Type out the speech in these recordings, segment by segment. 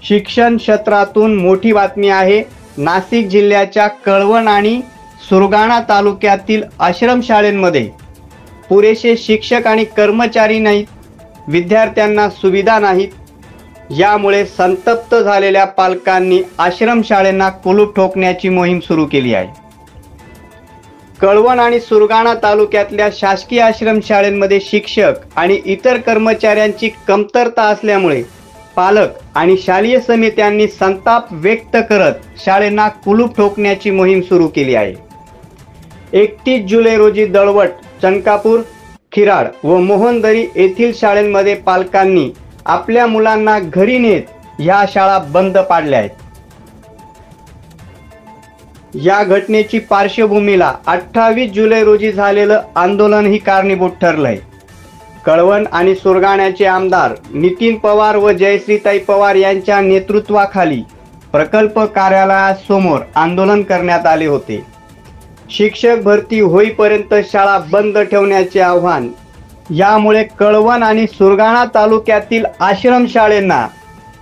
शिक्षण क्षेत्रातून मोठी बातमी आहे। नाशिक जिल्ह्याच्या कळवण आणि सुरगाणा तालुक्यातील आश्रमशाळांमध्ये पुरेसे शिक्षक आणि कर्मचारी नाहीत, विद्यार्थ्यांना सुविधा नाहीत। यामुळे संतप्त झालेल्या पालकांनी आश्रमशाळांना कुलूप ठोकण्याची मोहीम सुरू केली आहे। कळवण आणि सुरगाणा तालुक्यातल्या शासकीय आश्रमशाळांमध्ये शिक्षक आणि इतर कर्मचाऱ्यांची कमतरता असल्यामुळे पालक आणि शालेय समित्यांनी संताप व्यक्त करत शाळांना कुलूप ठोकण्याची मोहीम सुरू केली आहे। 31 जुलै रोजी दळवट, चनकापूर, खिराड व मोहनदरी येथील शाळांमध्ये पालकांनी आपल्या मुलांना घरी नेत ह्या शाळा बंद पाडल्या आहेत। या घटनेची पार्श्वभूमीला 28 जुलै रोजी झालेलं आंदोलन ही कारणीभूत ठरलंय। कळवण आणि सुरगाण्याचे आमदार नितीन पवार व जयश्रीताई पवार यांच्या नेतृत्वाखाली प्रकल्प कार्यालयासमोर आंदोलन करण्यात आले होते। शिक्षक भरती होईपर्यंत शाळा बंद ठेवण्याचे आव्हान। यामुळे कळवण आणि सुरगाणा तालुक्यातील आश्रमशाळांना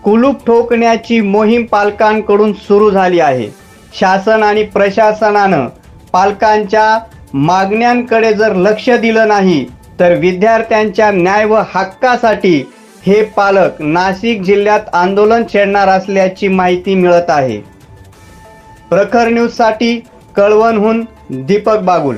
कुलूप ठोकण्याची मोहीम पालकांकडून सुरू झाली आहे। शासन आणि प्रशासनानं पालकांच्या मागण्यांकडे जर लक्ष दिलं नाही तर विद्यार्थ्यांच्या न्याय व हक्कासाठी हे पालक नाशिक जिल्ह्यात आंदोलन छेडणार असल्याची माहिती मिळत आहे। प्रखर न्यूजसाठी कळवणहून दीपक बागुल।